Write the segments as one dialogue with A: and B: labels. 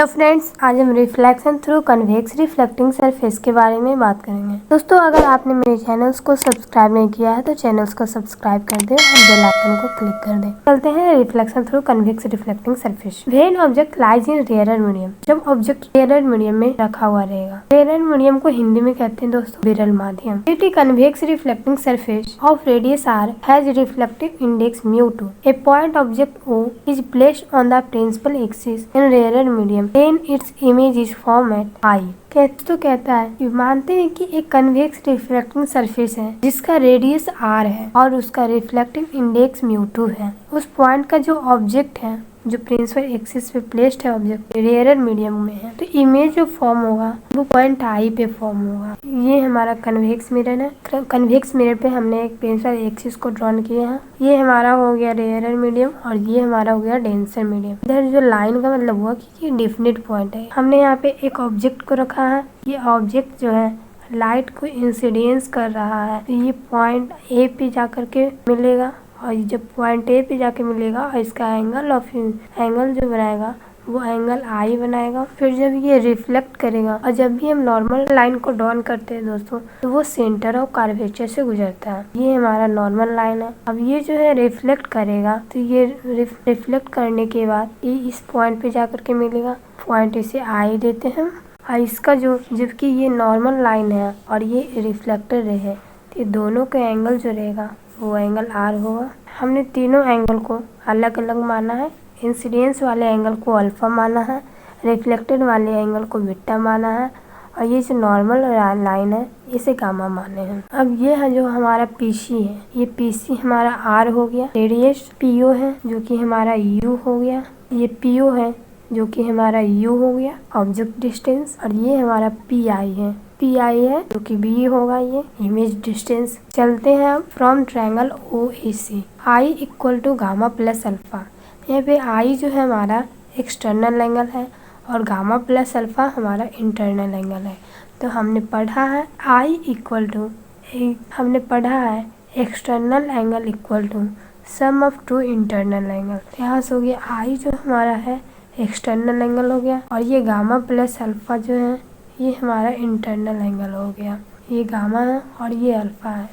A: Hello friends, आज हम reflection through convex reflecting surface के बारे में बात करेंगे। दोस्तों, अगर आपने मेरे चैनल्स को सब्सक्राइब नहीं किया है तो चैनल्स को सब्सक्राइब कर दें और बेल आइकन को क्लिक कर दें। चलते हैं reflection through convex reflecting surface. When object lies in rare medium, जब ऑब्जेक्ट रेयर मीडियम में रखा हुआ रहेगा। रेयर मीडियम को हिंदी में कहते हैं दोस्तों विरल माध्यम। Convex reflecting surface of radius r has reflective index mu2. A point object O is placed on the principal axis in rarer medium. Then its image is formed at I. कहता है कि मानते हैं कि एक कन्वेक्स रिफ्लेक्टिंग सरफेस है जिसका radius r है और उसका रिफ्लेक्टिव इंडेक्स mu2 है। उस पॉइंट का जो ऑब्जेक्ट है, जो प्रिंसिपल एक्सिस पे प्लेस्ड है ऑब्जेक्ट, रेयर मीडियम में है, तो इमेज जो फॉर्म होगा वो पॉइंट आई पे फॉर्म होगा। ये हमारा कन्वेक्स मिरर है। कन्वेक्स मिरर पे हमने एक प्रिंसिपल एक्सिस को ड्रॉन किया है। ये हमारा हो गया रेयर मीडियम और ये हमारा हो गया डेंसर मीडियम। इधर जो लाइन का मतलब हुआ कि ये डेफिनेट पॉइंट है। हमने यहाँ पे एक ऑब्जेक्ट को रखा है। ये ऑब्जेक्ट जो है लाइट को इंसिडेंस कर रहा है, तो ये पॉइंट ए पे जाकर के मिलेगा और जब पॉइंट ए पे जाके मिलेगा और इसका एंगल जो बनाएगा वो एंगल आई बनाएगा। फिर जब ये रिफ्लेक्ट करेगा और जब भी हम नॉर्मल लाइन को ड्रॉन करते हैं दोस्तों, तो वो सेंटर ऑफ कर्वेचर से गुजरता है। ये हमारा नॉर्मल लाइन है। अब ये जो है रिफ्लेक्ट करेगा, तो ये रिफ्लेक्ट करने के बाद ये इस पॉइंट पे जाकर के मिलेगा। पॉइंट इसे आई देते हैं और इसका जो, जबकि ये नॉर्मल लाइन है और ये रिफ्लेक्टर है, तो ये दोनों का एंगल जो रहेगा वो एंगल आर होगा। हमने तीनों एंगल को अलग अलग माना है। इंसिडेंस वाले एंगल को अल्फा माना है, रिफ्लेक्टेड वाले एंगल को बीटा माना है और ये जो नॉर्मल लाइन है इसे गामा माने हैं। अब ये है जो हमारा पीसी है, ये पीसी हमारा आर हो गया। रेडियस पीओ है जो कि हमारा यू हो गया। ये पीओ है जो कि हमारा यू हो गया ऑब्जेक्ट डिस्टेंस। और ये हमारा पी आई है, पी आई है जो कि बी होगा ये इमेज डिस्टेंस। चलते हैं अब from triangle O A C I equal to gamma plus alpha. यहाँ पे आई जो है हमारा एक्सटर्नल एंगल है और गामा प्लस अल्फा हमारा इंटरनल एंगल है। तो हमने पढ़ा है आई इक्वल टू, हमने पढ़ा है external angle equal to sum of two internal angle. यहाँ से हो गया आई जो हमारा है एक्सटर्नल एंगल हो गया और ये गामा प्लस अल्फा जो है ये हमारा इंटरनल एंगल हो गया। ये गामा है और ये अल्फा है।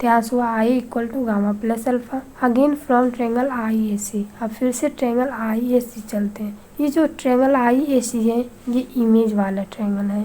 A: तो यहाँ से हुआ I equal to gamma plus alpha. Again from triangle I A C. अब फिर से ट्रायंगल आई ए सी चलते हैं। ये जो ट्रायंगल आई ए सी है ये इमेज वाला ट्रायंगल है।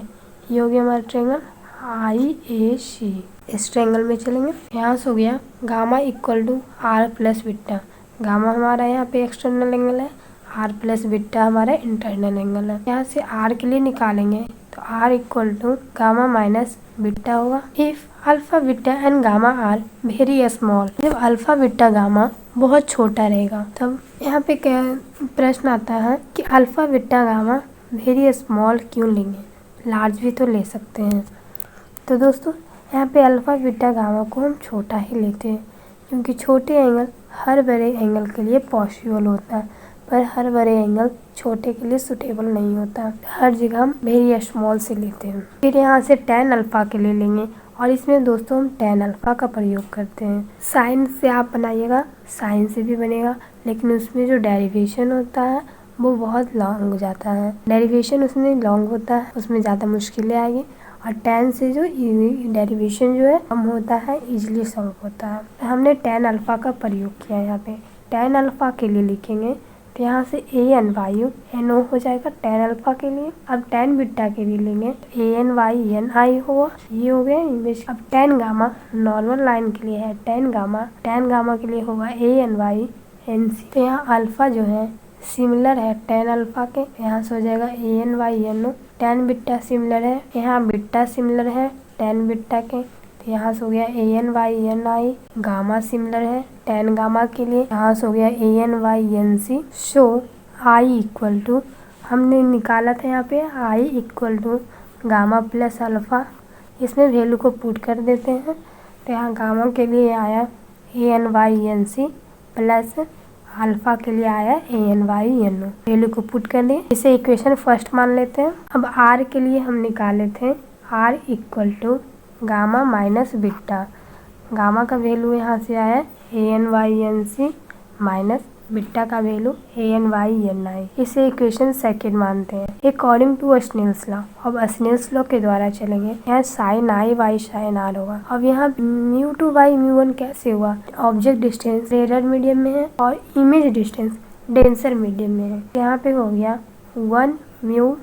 A: ये हो गया हमारा ट्रायंगल आई ए सी। इस ट्रायंगल में चलेंगे। यहाँ से हो गया gamma equal to R plus beta. Gamma हमारा यहाँ पे एक्सटर्नल एंगल है, आर प्लस बीटा हमारा इंटरनल एंगल है। यहाँ से आर के लिए निकालेंगे तो R equal to gamma minus beta होगा। If alpha beta and gamma are very small, जब अल्फा बीटा गामा बहुत छोटा रहेगा तब यहाँ पे क्या प्रश्न आता है कि alpha beta gamma very small क्यों लेंगे, लार्ज भी तो ले सकते हैं। तो दोस्तों यहाँ पे अल्फा बीटा गामा को हम छोटा ही लेते हैं क्योंकि छोटे एंगल हर बड़े एंगल के लिए पॉसिबल होता है, पर हर बड़े एंगल छोटे के लिए सुटेबल नहीं होता। हर जगह हम वेरी स्मॉल से लेते हैं। फिर यहाँ से tan अल्फा के लिए लेंगे और इसमें दोस्तों हम tan अल्फा का प्रयोग करते हैं। साइन से आप बनाइएगा, साइन से भी बनेगा, लेकिन उसमें जो डेरिवेशन होता है वो बहुत लॉन्ग हो जाता है। डेरिवेशन उसमें लॉन्ग होता है, उसमें ज़्यादा मुश्किलें आएगी। और tan से जो डेरिवेशन जो है कम होता है, इजीली सॉल्व होता है। हमने tan अल्फा का प्रयोग किया है। यहाँ पे tan अल्फा के लिए लिखेंगे तो यहाँ से ए एन वाई एन ओ हो जाएगा tan अल्फा के लिए। अब tan बीटा के लिए लेंगे तो ए एन वाई एन आई होगा। ये हो गया इमेज। अब tan गामा नॉर्मल लाइन के लिए है, tan गामा के लिए होगा A N Y N C. तो यहाँ अल्फा जो है सिमिलर है tan अल्फा के, यहाँ से हो जाएगा A N Y N O. tan beta similar है, यहाँ बीटा सिमिलर है tan बीटा के, तो यहाँ से हो गया A N Y N I. Gamma similar है tan गामा के लिए, यहाँ से हो गया ए एन वाई एन सी। सो आई इक्वल टू, हमने निकाला था यहाँ पे I equal to gamma plus alpha. इसमें वैल्यू को पुट कर देते हैं तो यहाँ गामा के लिए आया A N Y N C plus alpha के लिए आया A N Y N O. Value को पुट कर दिए, इसे इक्वेशन फर्स्ट मान लेते हैं। अब आर के लिए हम निकाले थे R equal to gamma minus beta. Gamma का वैल्यू यहाँ से आया A N Y N C minus beta का वैल्यू ANY/NI। इसे इक्वेशन सेकंड मानते हैं। अकॉर्डिंग टू स्नेल्स लॉ, अब स्नेल्स लॉ के द्वारा चलेंगे, यहाँ sin I by sin R होगा। अब यहाँ μ2/μ1 कैसे हुआ? ऑब्जेक्ट डिस्टेंस रेयर मीडियम में है और इमेज डिस्टेंस डेंसर मीडियम में है। यहाँ पे हो गया 1μ2।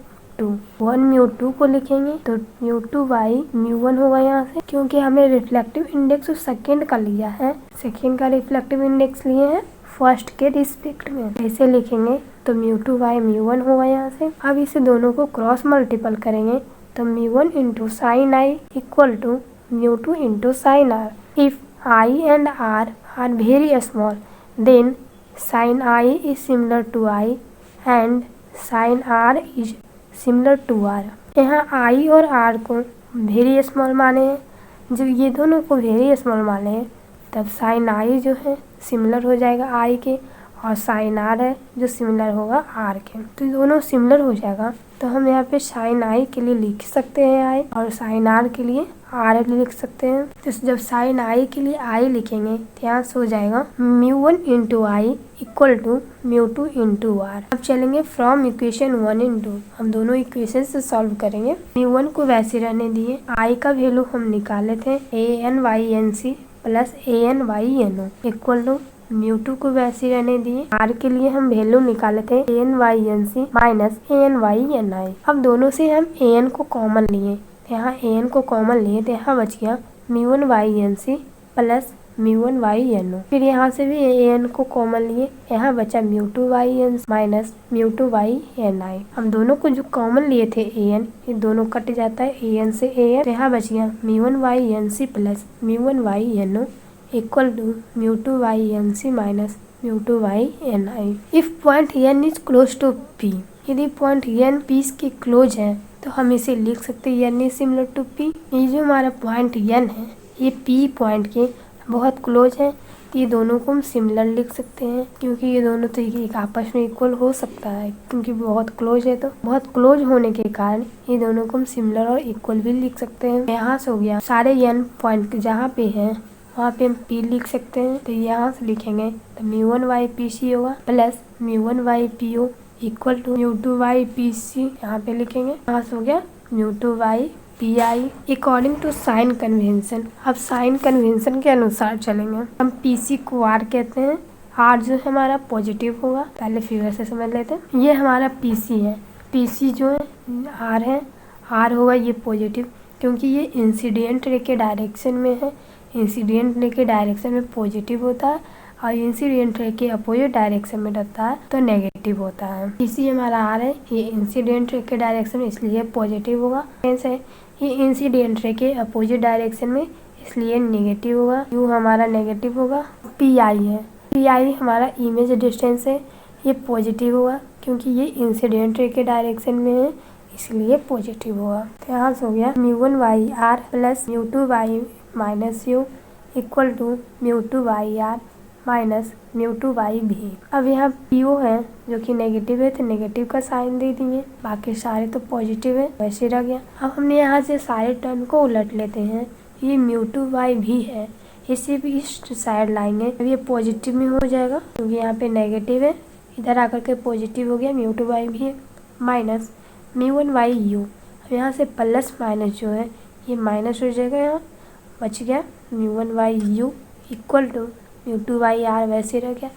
A: 1μ2 को लिखेंगे तो μ2/μ1 होगा यहाँ से, क्योंकि हमने रिफ्लेक्टिव इंडेक्स सेकेंड का लिया है, सेकेंड का रिफ्लेक्टिव इंडेक्स लिए हैं फर्स्ट के रिस्पेक्ट में। ऐसे लिखेंगे तो μ2/μ1 होगा यहाँ से। अब इसे दोनों को क्रॉस मल्टीपल करेंगे तो μ1 into sine I equal to μ2 into sine R. If I and R are very small, then sin I is similar to I and sin R is similar to R। यहाँ I और R को very small माने हैं, जब ये दोनों को very small माने हैं तब sin I जो है सिमिलर हो जाएगा I के, और sin R है जो सिमिलर होगा R के। तो दोनों सिमिलर हो जाएगा तो हम यहाँ पे sin I के लिए लिख सकते हैं I, और sin R के लिए R लिख सकते हैं। तो जब sin I के लिए I लिखेंगे तो यहाँ से हो जाएगा μ1 into I equal to μ2 into R. अब चलेंगे फ्रॉम इक्वेशन 1 and 2, हम दोनों इक्वेशन से सॉल्व करेंगे। μ1 को वैसे रहने दिए, I का वैल्यू हम निकाले थे ANYNC plus ANYNO equal to μ2 को वैसे रहने दिए, R के लिए हम वैल्यू निकाले थे ANYNC माइनस ANYNI। अब दोनों से हम AN को कॉमन लिए, यहाँ AN को कॉमन लिए तो यहाँ बच गया μ1/NC प्लस μ1/NO। फिर यहाँ से भी AN को कॉमन लिए, यहाँ बचा μ2/NC माइनस μ2/NI। हम दोनों को जो कॉमन लिए थे AN, ये दोनों कट जाता है AN से AN, तो यहाँ बच गया μ1/NC plus μ1/NO equal to μ2/NC minus μ2/NI। If point N is close to P, यदि पॉइंट N P के क्लोज है तो हम इसे लिख सकते हैं N is similar to P। ये जो हमारा पॉइंट N है ये P पॉइंट के बहुत क्लोज है, तो ये दोनों को हम सिमिलर लिख सकते हैं, क्योंकि ये दोनों तो एक आपस में इक्वल हो सकता है, क्योंकि बहुत क्लोज है। तो बहुत क्लोज होने के कारण ये दोनों को हम सिमिलर और इक्वल भी लिख सकते हैं। यहाँ से हो गया सारे N पॉइंट जहाँ पे है वहाँ पे हम P लिख सकते हैं, तो यहाँ से लिखेंगे तो μ1/PC होगा plus μ1/PO equal to μ2/PC यहाँ पे लिखेंगे। यहाँ से हो गया μ2/PI according to sign convention. अब साइन कन्वेंशन के अनुसार चलेंगे। हम PC को R कहते हैं, R जो है हमारा पॉजिटिव होगा, पहले फिगर से समझ लेते हैं। ये हमारा PC है, PC जो है R है, R होगा ये पॉजिटिव, क्योंकि ये इंसिडेंट रे के डायरेक्शन में है। इंसिडेंट रे के डायरेक्शन में पॉजिटिव होता है और इंसिडेंट रे के अपोजिट डायरेक्शन में रहता है तो नेगेटिव होता है। PC हमारा R है, ये इंसिडेंट रे के डायरेक्शन में इसलिए पॉजिटिव होगा, है ये इंसिडेंट रे के अपोजिट डायरेक्शन में इसलिए नेगेटिव होगा, U हमारा नेगेटिव होगा। PI है, PI हमारा इमेज डिस्टेंस है, ये पॉजिटिव होगा क्योंकि ये इंसिडेंट रे के डायरेक्शन में है इसलिए पॉजिटिव होगा। तो यहाँ से हो गया μ1/R plus μ2/-U equal to μ2/R minus μ2/V। अब यहाँ PO है जो कि नेगेटिव है तो नेगेटिव का साइन दे दिए, बाकी सारे तो पॉजिटिव है वैसे रह गया। अब हमने यहाँ से सारे टर्म को उलट लेते हैं, ये μ2/V है, इसे भी इस साइड लाएंगे, अब ये पॉजिटिव में हो जाएगा क्योंकि यहाँ पे नेगेटिव है, इधर आकर के पॉजिटिव हो गया μ2/V माइनस μ1/U। अब यहाँ से प्लस माइनस जो है ये माइनस हो जाएगा, यहाँ बच गया μ1/U इक्वल टू μ2/R वैसे रह गया।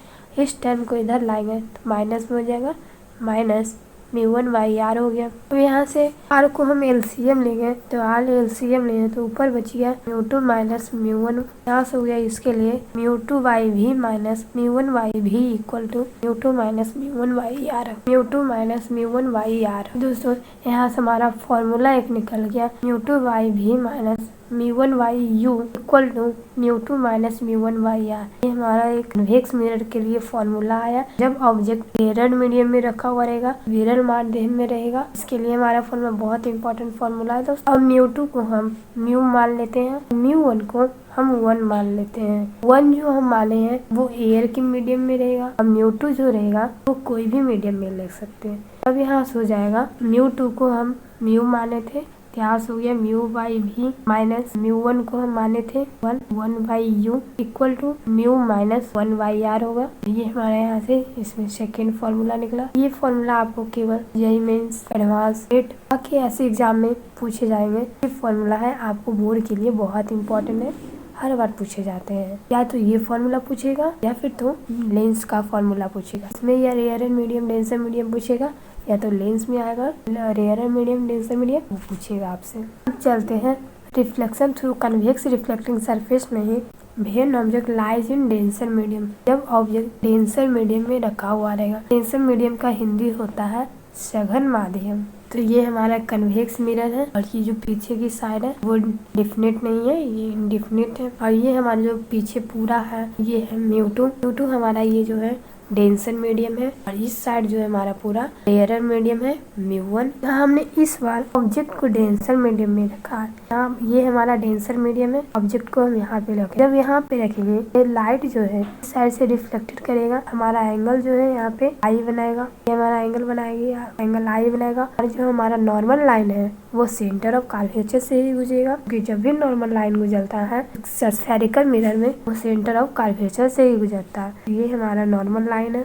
A: इस टर्म को इधर लाएंगे तो माइनस में हो जाएगा, माइनस μ1/R हो गया। अब यहाँ से R को हम LCM लेंगे तो R LCM लेंगे तो ऊपर बच गया μ2 माइनस μ1, यहाँ से हो गया इसके लिए μ2/V minus μ1/V equal to μ2 minus μ1/R, μ2 minus μ1/R। दोस्तों यहाँ से हमारा फॉर्मूला एक निकल गया, μ2/V minus μ1/U equal to μ2 minus μ1/R। ये हमारा एक कन्वेक्स मिरर के लिए फॉर्मूला आया, जब ऑब्जेक्ट मिरर मीडियम में रखा हुआ रहेगा, मिरर माध्यम में रहेगा, इसके लिए हमारा फॉर्मूला बहुत इंपॉर्टेंट फॉर्मूला है दोस्तों। अब μ2 को हम म्यू मान लेते हैं, μ1 को हम 1 मान लेते हैं। 1 जो हम माने हैं वो एयर के मीडियम में रहेगा, अब μ2 जो रहेगा वो कोई भी मीडियम में ले सकते हैं। अब यहाँ से हो जाएगा μ2 को हम म्यू माने थे, इतिहास हो गया mu by V minus mu one को हम माने थे 1 equal to mu minus 1/r होगा। ये हमारे यहाँ से इसमें सेकेंड फॉर्मूला निकला। ये फॉर्मूला आपको केवल जेईई मेंस, एडवांस, नीट बाकी ऐसे एग्जाम में पूछे जाएंगे। ये फॉर्मूला है आपको बोर्ड के लिए बहुत इंपॉर्टेंट है, हर बार पूछे जाते हैं। या तो ये फॉर्मूला पूछेगा या फिर तो लेंस का फॉर्मूला पूछेगा। इसमें या rare and medium, dense and medium पूछेगा, या तो लेंस में आएगा rare and medium, dense and medium, वो पूछेगा आपसे। अब चलते हैं reflection through convex reflecting surface में ही when object lies in denser medium. जब ऑब्जेक्ट डेंसर मीडियम में रखा हुआ रहेगा। डेंसर मीडियम का हिंदी होता है सघन माध्यम। तो ये हमारा कन्वेक्स मिरर है और ये जो पीछे की साइड है वो डिफिनिट नहीं है, ये इनडिफिनिट है। और ये हमारा जो पीछे पूरा है ये है म्यू2 हमारा ये जो है डेंसर मीडियम है। और इस साइड जो है हमारा पूरा रेयर मीडियम है म्यू1। यहाँ हमने इस बार ऑब्जेक्ट को डेंसर मीडियम में रखा है। यहाँ ये हमारा डेंसर मीडियम है, ऑब्जेक्ट को हम यहाँ पे रखें। जब यहाँ पे रखेंगे ये लाइट जो है इस साइड से रिफ्लेक्टेड करेगा। हमारा एंगल जो है यहाँ पे आई बनाएगा, ये हमारा एंगल बनाएगी, एंगल आई बनाएगा। और जो हमारा नॉर्मल लाइन है वो सेंटर ऑफ कर्वेचर से ही गुजरेगा, क्योंकि जब भी नॉर्मल लाइन गुजरता है स्फेरिकल मिरर में वो सेंटर ऑफ कर्वेचर से ही गुजरता है। ये हमारा नॉर्मल लाइन है।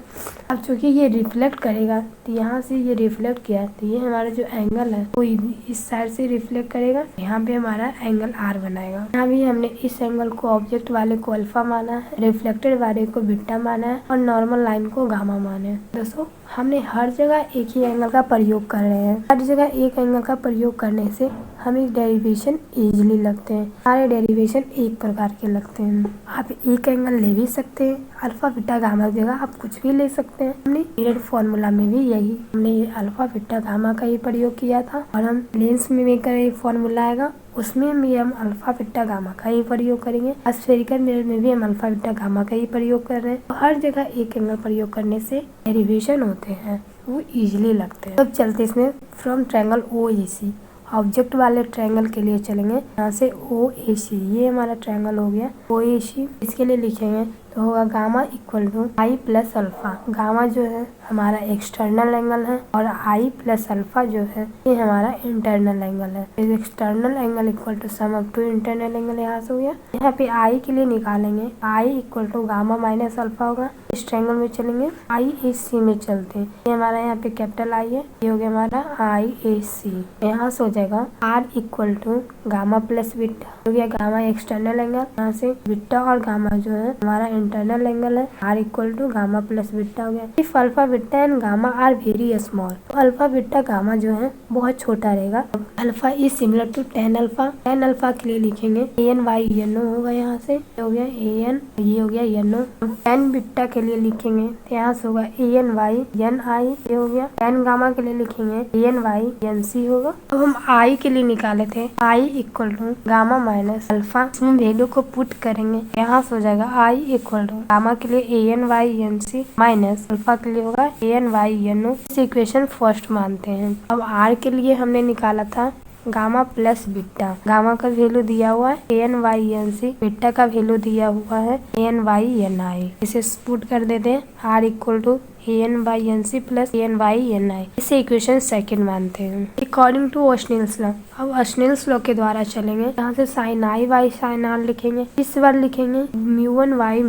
A: अब चूंकि ये रिफ्लेक्ट करेगा तो यहाँ से ये रिफ्लेक्ट किया तो ये हमारा जो एंगल है वो इस साइड से रिफ्लेक्ट करेगा, यहाँ पे हमारा एंगल आर बनाएगा। यहाँ भी हमने इस एंगल को ऑब्जेक्ट वाले को अल्फा माना है, रिफ्लेक्टेड वाले को बीटा माना है और नॉर्मल लाइन को गामा माना है। दोस्तों हमने हर जगह एक ही एंगल का प्रयोग कर रहे हैं। हर जगह एक एंगल का प्रयोग करने से हमें डेरिवेशन इजीली लगते हैं। सारे डेरिवेशन एक प्रकार के लगते हैं। आप एक एंगल ले भी सकते हैं, अल्फा बीटा गामा की जगह आप कुछ भी ले सकते हैं। हमने पीरियड फॉर्मूला में भी यही हमने अल्फा बीटा गामा का ही प्रयोग किया था और हम लेंस में भी एक फॉर्मूला आएगा उसमें भी हम अल्फा बीटा गामा का ही प्रयोग करेंगे। स्फेरिकल मिरर में भी हम अल्फा बीटा गामा का ही प्रयोग कर रहे हैं। तो हर जगह एक एंगल प्रयोग करने से डेरिवेशन होते हैं वो इजीली लगते हैं। अब चलते इसमें फ्रॉम ट्रायंगल OAC ऑब्जेक्ट वाले ट्रायंगल के लिए चलेंगे। यहाँ से OAC ये हमारा ट्रायंगल हो गया OAC। इसके लिए लिखेंगे तो होगा gamma equal to I plus alpha. Gamma जो है हमारा एक्सटर्नल एंगल है और आई प्लस अल्फा जो है ये हमारा इंटरनल एंगल है। External angle equal to sum of two internal angle यहाँ से हो गया। यहाँ पे आई के लिए निकालेंगे I equal to gamma minus alpha होगा। इस ट्रायंगल में चलेंगे IAC में चलते हैं। ये हमारा यहाँ पे कैपिटल आई है, ये हो गया हमारा IAC। यहाँ से हो जाएगा R equal to gamma plus beta हो गया। गामा एक्सटर्नल एंगल, यहाँ से बीटा और गामा जो है हमारा इंटरनल एंगल है। R equal to gamma plus beta हो गया। If alpha beta and gamma are very small, तो अल्फा बीटा गामा जो है बहुत छोटा रहेगा। Alpha is similar to tan alpha. tan alpha के लिए लिखेंगे ANY होगा। यहाँ से हो गया AN, ये हो गया NO। tan बीटा के लिए लिखेंगे तो यहाँ से होगा ANY ये हो गया। tan गामा के लिए लिखेंगे ANY होगा। तो हम I के लिए निकाले थे I equal to gamma minus alpha. इसमें वैल्यू को पुट करेंगे, यहाँ से हो जाएगा I इक्वल टू गामा के लिए ANY माइनस अल्फा के लिए होगा ANY। इस इक्वेशन फर्स्ट मानते हैं। अब R के लिए हमने निकाला था गामा प्लस बीटा। गामा का वैल्यू दिया हुआ है ANY, बीटा का वैल्यू दिया हुआ है ANY। इसे पुट कर देते हैं R equal to ANY plus ANY। इसे इक्वेशन सेकंड मानते हैं अकॉर्डिंग टू ऑस्नेल्स लॉ। अब ऑस्नेल्स लॉ के द्वारा चलेंगे। यहाँ से sine I by sine R लिखेंगे। इस बार लिखेंगे म्यू1 बाई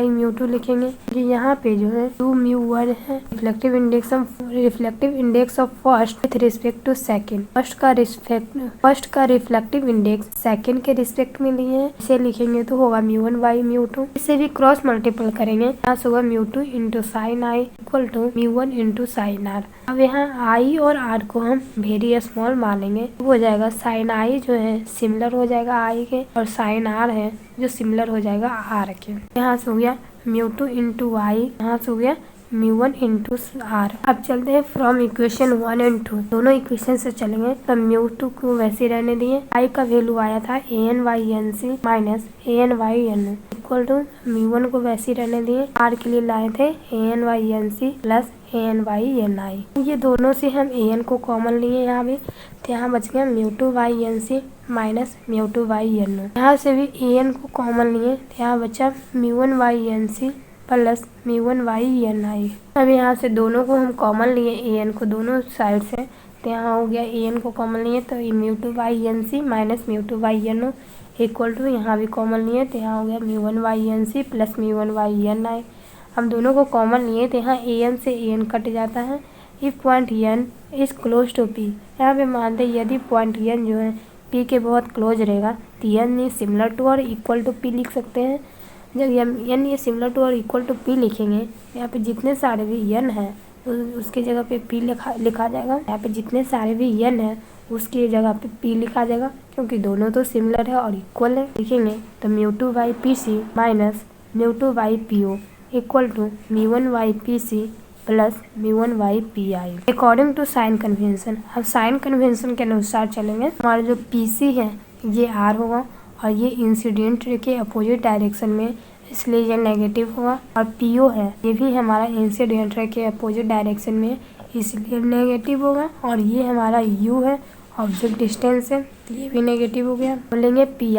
A: म्यू2 लिखेंगे। जो यहाँ पे जो है 2 म्यू1 है। Reflective index of first with respect to second. First का रिफ्लेक्टिव इंडेक्स सेकेंड के रिस्पेक्ट में लिए है। इसे लिखेंगे तो होगा म्यू1 बाई म्यू2। इसे भी क्रॉस मल्टीपल करेंगे। यहाँ से होगा mu two into sine I equal to mu one into sine R. अब यहाँ आई और आर को हम वेरी स्मॉल मानेंगे, तो हो जाएगा साइन आई जो है सिमिलर हो जाएगा आई के, और साइन आर है जो सिमिलर हो जाएगा आर के। यहाँ से हो गया म्यू2 इंटू आई, यहाँ से हो गया म्यू1 इंटू आर। अब चलते हैं फ्रॉम इक्वेशन 1 एंड 2। दोनों इक्वेशन से चलेंगे तो म्यू2 को वैसे रहने दिए। आई का वैल्यू आया था ANY minus ANY equal to mu one को वैसे रहने दिए। आर के लिए लाए थे ANY प्लस ANY। ये दोनों से हम AN को कॉमन लिए यहाँ भी, तो यहाँ बच गया म्यू2 माइनस म्यू2 यहाँ से भी AN को कॉमन लिए, तो यहाँ बचा म्यू1 प्लस म्यू1 अब यहाँ से दोनों को हम कॉमन लिए AN को दोनों साइड से, तो यहाँ हो गया ए एन को कॉमन लिए तो mu two by N C minus mu two by N O equal to यहाँ भी कॉमन लिए तो यहाँ हो गया mu one by N C plus mu one by N I. हम दोनों को कॉमन लिए तो यहाँ ए एन से ए एन कट जाता है। If point N is close to P, यहाँ पे मानते हैं यदि पॉइंट एन जो है पी के बहुत क्लोज रहेगा तो एन इज सिमिलर टू और इक्वल टू पी लिख सकते हैं। जब एन ये सिमिलर टू और इक्वल टू पी लिखेंगे यहाँ पे जितने सारे भी एन है उसके जगह पे पी लिखा जाएगा। यहाँ पे जितने सारे भी एन है उसकी जगह पे पी लिखा जाएगा क्योंकि दोनों तो सिमिलर है और इक्वल है। लिखेंगे तो mu two by P C minus mu two by P O equal to mu one by P C plus mu one by P I according to sign convention. अब साइन कन्वेंशन के अनुसार चलेंगे। हमारा जो P C है ये are होगा और ये इंसिडेंट के अपोजिट डायरेक्शन में इसलिए ये नेगेटिव होगा। और पी ओ है ये भी हमारा इंसिडेंट के अपोजिट डायरेक्शन में इसलिए नेगेटिव होगा। और ये हमारा यू है ऑब्जेक्ट डिस्टेंस है ये भी नेगेटिव हो गया। बोलेंगे पी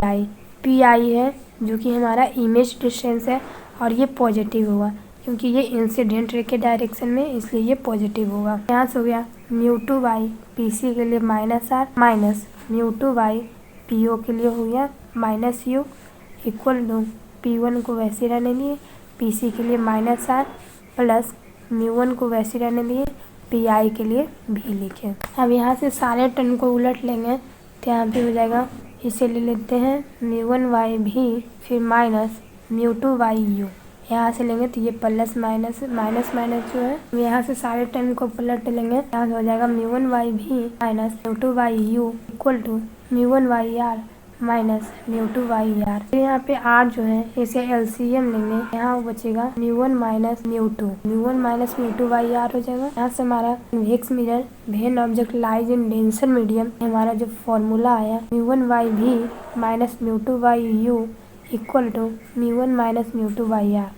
A: आई है जो कि हमारा इमेज डिस्टेंस है और ये पॉजिटिव होगा क्योंकि ये इंसिडेंट रे के डायरेक्शन में इसलिए ये पॉजिटिव होगा। यहाँ से हो गया mu two by P C के लिए minus R minus mu two by P O के लिए हो गया minus U equal to P one को वैसे रहने लिए पी सी के लिए minus R plus mu one को वैसे रहने लिए पी आई के लिए भी लिखे। अब यहाँ से सारे टर्म को उलट लेंगे तो यहाँ पे हो जाएगा इसे ले लेते हैं म्यू वन वाई भी फिर minus mu two by you. यहाँ से लेंगे तो ये प्लस माइनस जो है यहाँ से सारे टर्म को पलट लेंगे। यहाँ से हो जाएगा mu one by V minus mu two by U equal to mu one by R minus mu two by R. तो यहाँ पे आर जो है इसे एलसीएम लेंगे। यहाँ बचेगा mu one minus mu two by R हो जाएगा। यहाँ से हमारा convex mirror when object lies in denser medium हमारा जो फॉर्मूला आया mu one by V minus mu two by U equal to mu one minus mu two by R.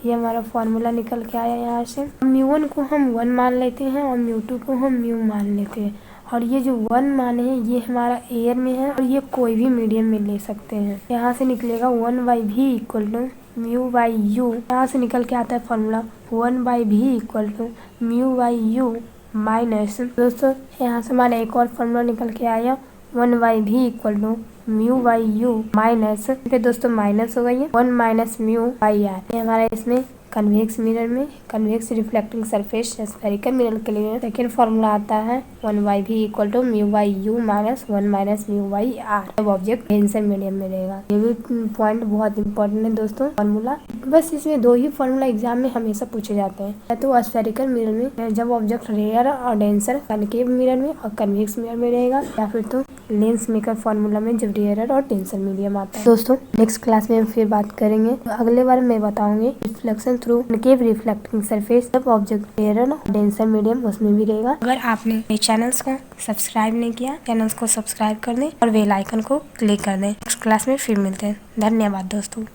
A: ये हमारा फॉर्मूला निकल के आया। यहाँ से म्यू वन को हम 1 मान लेते हैं और म्यू टू को हम म्यू मान लेते हैं। और ये जो 1 माने हैं ये हमारा एयर में है और ये कोई भी मीडियम में ले सकते हैं। यहाँ से निकलेगा 1 by V equal to mu by U. यहाँ से निकल के आता है formula 1 by V equal to mu by U minus दोस्तों यहाँ से हमारा एक और फॉर्मूला निकल के आया 1 by V equal to mu by U minus फिर दोस्तों माइनस हो गई है 1 माइनस म्यू बाई आर। ये हमारा इसमें कन्वेक्स मिरर में convex reflecting surface spherical mirror के लिए सेकेंड फॉर्मूला आता है 1 by V equal to mu by U minus 1 minus mu by R. जब ऑब्जेक्ट डेंसर मीडियम में रहेगा। ये भी पॉइंट बहुत इंपॉर्टेंट है दोस्तों फॉर्मूला। बस इसमें 2 ही फॉर्मूला एग्जाम में हमेशा पूछे जाते हैं या तो स्फेरिकल मिरर में जब ऑब्जेक्ट रेयर और डेंसर कनकेव मिरर में और कन्वेक्स मिरर में रहेगा या फिर तो लेंस मेकर फॉर्मूला में जब रेयर और डेंसर मीडियम आता है। दोस्तों नेक्स्ट क्लास में हम फिर बात करेंगे। तो अगले बार मैं बताऊंगी reflection through concave reflecting surface जब ऑब्जेक्ट रेयर और डेंसर मीडियम उसमें भी रहेगा। अगर आपने मेरे चैनल्स को सब्सक्राइब नहीं किया चैनल्स को सब्सक्राइब कर दें और बेल आइकन को क्लिक कर दें। नेक्स्ट क्लास में फिर मिलते हैं। धन्यवाद दोस्तों।